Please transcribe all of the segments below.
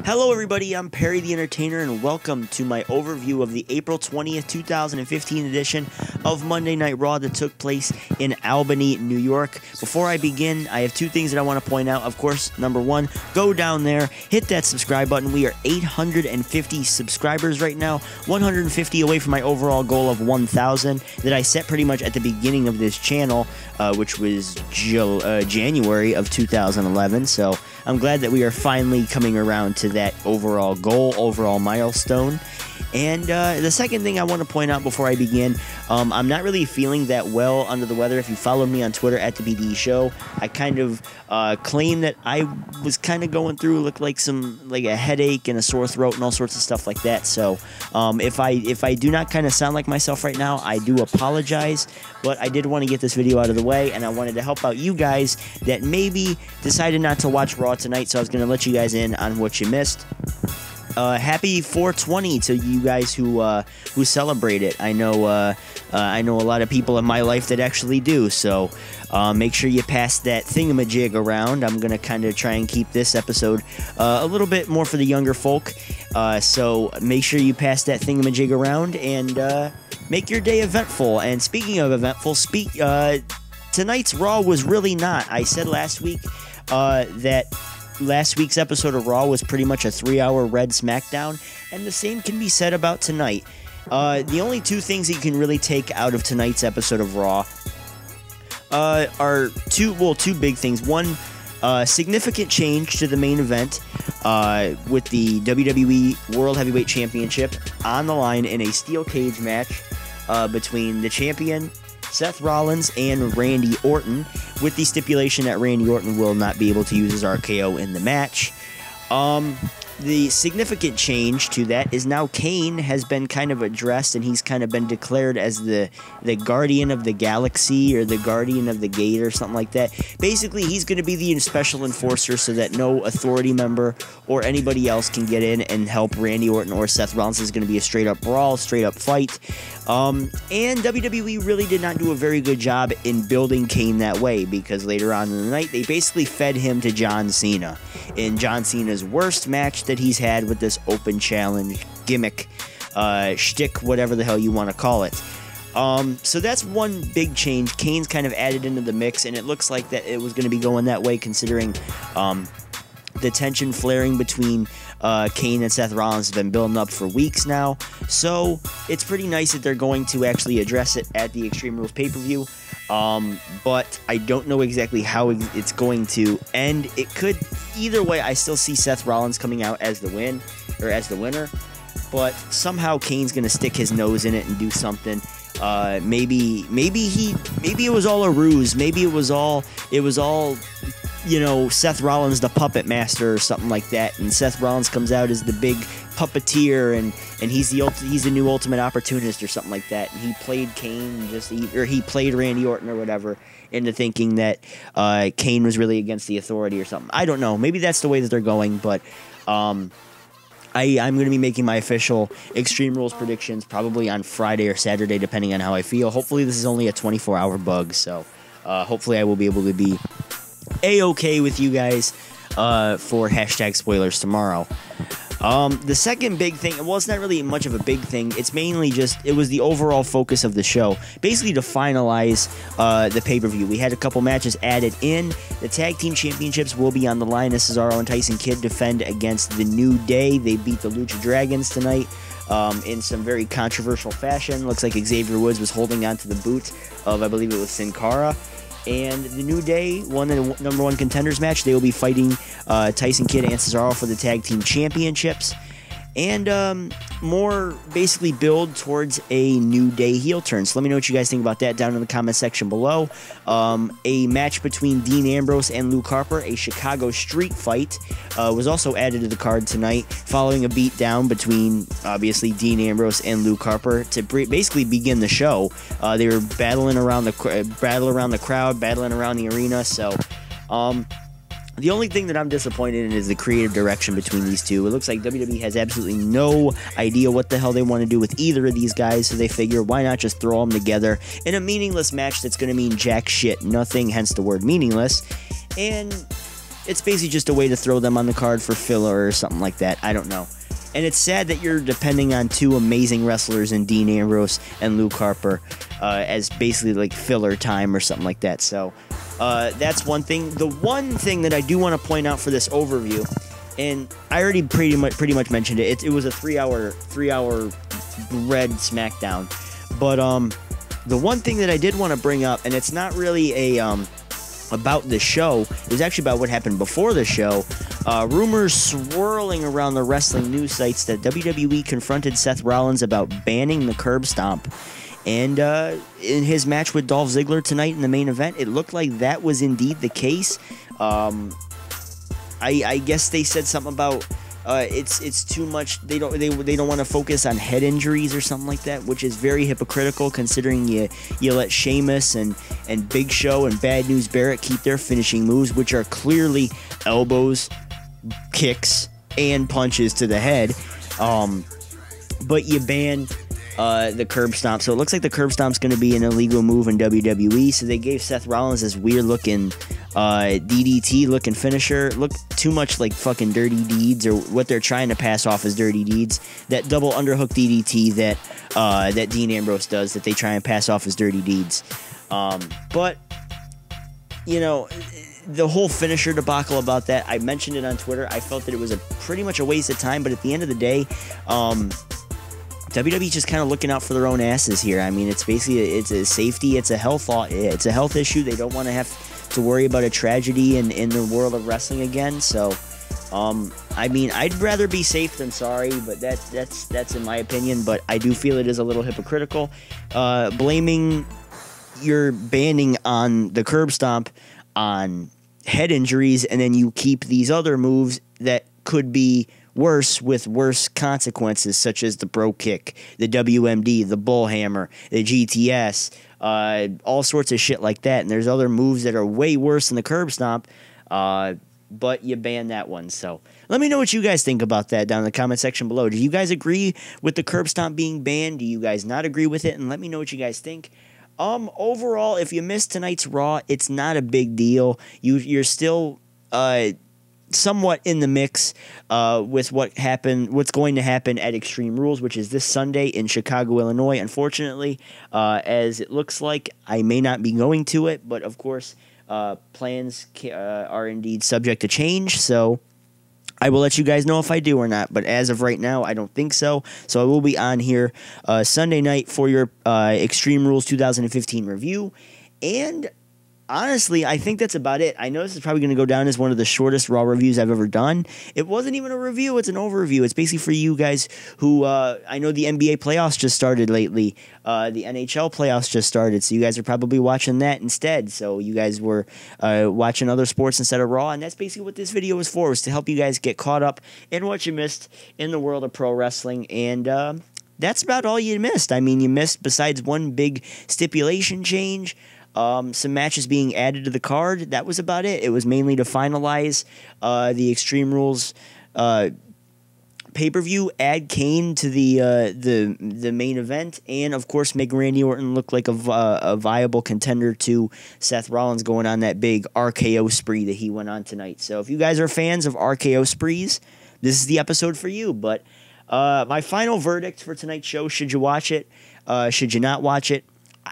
Hello everybody, I'm Perry the Entertainer and welcome to my overview of the April 20th, 2015 edition of Monday Night Raw that took place in Albany, New York. Before I begin, I have two things that I want to point out. Of course, number one, go down there, hit that subscribe button. We are 850 subscribers right now, 150 away from my overall goal of 1,000 that I set pretty much at the beginning of this channel, which was January of 2011, so I'm glad that we are finally coming around to that overall goal, overall milestone. And the second thing I want to point out before I begin, I'm not really feeling that well under the weather. If you followed me on Twitter at the BD Show, I kind of claimed that I was kind of going through like a headache and a sore throat and all sorts of stuff like that. So if I do not kind of sound like myself right now, I do apologize. But I did want to get this video out of the way, and I wanted to help out you guys that maybe decided not to watch Raw tonight. So I was going to let you guys in on what you missed. Happy 420 to you guys who celebrate it. I know a lot of people in my life that actually do. So make sure you pass that thingamajig around. I'm gonna kind of try and keep this episode a little bit more for the younger folk. So make sure you pass that thingamajig around and make your day eventful. And speaking of eventful, tonight's Raw was really not. I said last week that last week's episode of Raw was pretty much a 3-hour Red SmackDown, and the same can be said about tonight. The only two things that you can really take out of tonight's episode of Raw are two big things. One, significant change to the main event with the WWE World Heavyweight Championship on the line in a steel cage match between the champion Seth Rollins and Randy Orton, with the stipulation that Randy Orton will not be able to use his RKO in the match. The significant change to that is now Kane has been kind of addressed, and he's kind of been declared as the Guardian of the Galaxy or the Guardian of the Gate or something like that. Basically, he's going to be the special enforcer so that no authority member or anybody else can get in and help Randy Orton or Seth Rollins. It's going to be a straight-up brawl, straight-up fight. And WWE really did not do a very good job in building Kane that way, because later on in the night, they basically fed him to John Cena in John Cena's worst match that he's had with this open challenge gimmick, shtick, whatever the hell you want to call it. So that's one big change. Kane's kind of added into the mix, and it looks like that it was going to be going that way, considering the tension flaring between Kane and Seth Rollins has been building up for weeks now. So it's pretty nice that they're going to actually address it at the Extreme Rules pay-per-view. But I don't know exactly how it's going to end. It could either way. I still see Seth Rollins coming out as the winner, but somehow Kane's going to stick his nose in it and do something. Maybe it was all a ruse. Maybe it was all Seth Rollins, the puppet master or something like that, and Seth Rollins comes out as the big puppeteer, and he's the new ultimate opportunist or something like that, and he played Kane or he played Randy Orton or whatever into thinking that Kane was really against the authority or something. I don't know. Maybe that's the way that they're going, but I'm going to be making my official Extreme Rules predictions probably on Friday or Saturday, depending on how I feel. Hopefully this is only a 24-hour bug, so hopefully I will be able to be A-okay with you guys for hashtag spoilers tomorrow. The second big thing, well, it's not really much of a big thing. It's mainly just, it was the overall focus of the show. Basically, to finalize the pay-per-view, we had a couple matches added in. The Tag Team Championships will be on the line. Cesaro and Tyson Kidd defend against The New Day. They beat the Lucha Dragons tonight in some very controversial fashion. Looks like Xavier Woods was holding on to the boot of, I believe it was Sin Cara. And The New Day won the #1 contenders match. They will be fighting Tyson Kidd and Cesaro for the Tag Team Championships. And more basically build towards a New Day heel turn. So let me know what you guys think about that down in the comment section below. A match between Dean Ambrose and Luke Harper, a Chicago street fight, was also added to the card tonight, following a beatdown between, obviously, Dean Ambrose and Luke Harper to basically begin the show. They were battling around the crowd, battling around the arena, so the only thing that I'm disappointed in is the creative direction between these two. It looks like WWE has absolutely no idea what the hell they want to do with either of these guys, so they figure, why not just throw them together in a meaningless match that's going to mean jack shit, nothing, hence the word meaningless. And it's basically just a way to throw them on the card for filler or something like that. I don't know. And it's sad that you're depending on two amazing wrestlers in Dean Ambrose and Luke Harper as basically like filler time or something like that. So that's one thing. The one thing that I do want to point out for this overview, and I already pretty much mentioned it. It was a three hour red SmackDown, but the one thing that I did want to bring up, and it's not really a about the show, it was actually about what happened before the show. Rumors swirling around the wrestling news sites that WWE confronted Seth Rollins about banning the curb stomp. And in his match with Dolph Ziggler tonight in the main event, it looked like that was indeed the case. I guess they said something about it's too much. They don't want to focus on head injuries or something like that, which is very hypocritical considering you let Sheamus and Big Show and Bad News Barrett keep their finishing moves, which are clearly elbows, kicks, and punches to the head. But you ban the curb stomp. So it looks like the curb stomp's going to be an illegal move in WWE. So they gave Seth Rollins this weird looking DDT looking finisher. Looked too much like fucking Dirty Deeds, or what they're trying to pass off as Dirty Deeds. That double underhook DDT that Dean Ambrose does, that they try and pass off as Dirty Deeds. But you know, the whole finisher debacle about that, I mentioned it on Twitter. I felt that it was pretty much a waste of time. But at the end of the day, WWE's just kind of looking out for their own asses here. I mean, it's basically it's a safety, it's a health issue. They don't want to have to worry about a tragedy in the world of wrestling again. So, I mean, I'd rather be safe than sorry, but that's in my opinion. But I do feel it is a little hypocritical, blaming your banning on the curb stomp on head injuries, and then you keep these other moves that could be worse with worse consequences, such as the bro kick, the WMD, the bull hammer, the GTS, all sorts of shit like that. And there's other moves that are way worse than the curb stomp, but you ban that one. So let me know what you guys think about that down in the comment section below. Do you guys agree with the curb stomp being banned? Do you guys not agree with it? And let me know what you guys think. Overall, if you missed tonight's Raw, it's not a big deal. You're still somewhat in the mix with what's going to happen at Extreme Rules, which is this Sunday in Chicago, Illinois. Unfortunately, as it looks like, I may not be going to it, but of course, plans are indeed subject to change, so I will let you guys know if I do or not, but as of right now, I don't think so. So I will be on here Sunday night for your Extreme Rules 2015 review, and honestly, I think that's about it. I know this is probably going to go down as one of the shortest Raw reviews I've ever done. It wasn't even a review. It's an overview. It's basically for you guys who, I know the NBA playoffs just started lately. The NHL playoffs just started, so you guys are probably watching that instead. So you guys were watching other sports instead of Raw, and that's basically what this video was for, was to help you guys get caught up in what you missed in the world of pro wrestling. And that's about all you missed. I mean, you missed, besides one big stipulation change, some matches being added to the card. That was about it. It was mainly to finalize the Extreme Rules pay-per-view, add Kane to the main event, and of course make Randy Orton look like a viable contender to Seth Rollins going on that big RKO spree that he went on tonight. So if you guys are fans of RKO sprees, this is the episode for you. But my final verdict for tonight's show: should you watch it? Should you not watch it?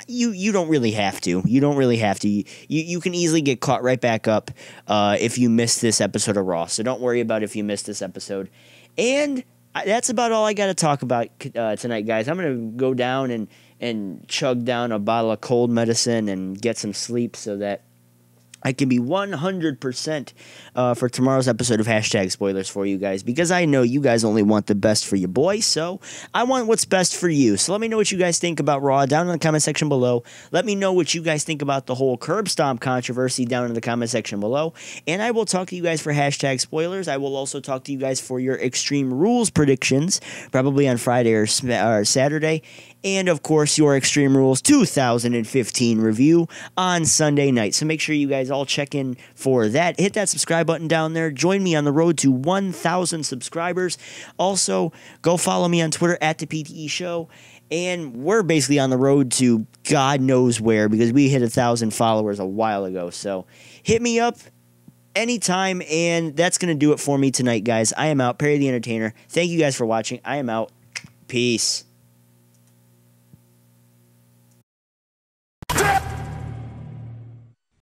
You don't really have to. You don't really have to. You can easily get caught right back up if you miss this episode of Raw. So don't worry about if you missed this episode. And that's about all I got to talk about tonight, guys. I'm going to go down and chug down a bottle of cold medicine and get some sleep so that I can be 100% for tomorrow's episode of Hashtag Spoilers for you guys, because I know you guys only want the best for your boy, so I want what's best for you. So let me know what you guys think about Raw down in the comment section below. Let me know what you guys think about the whole curb stomp controversy down in the comment section below, and I will talk to you guys for Hashtag Spoilers. I will also talk to you guys for your Extreme Rules predictions, probably on Friday or Saturday, and of course your Extreme Rules 2015 review on Sunday night. So make sure you guys all check in for that. Hit that subscribe button down there. Join me on the road to 1,000 subscribers. Also, go follow me on Twitter at the PTE Show. And we're basically on the road to God knows where, because we hit 1,000 followers a while ago. So hit me up. anytime. And that's going to do it for me tonight, guys. I am out. Perry the Entertainer. Thank you guys for watching. I am out. Peace.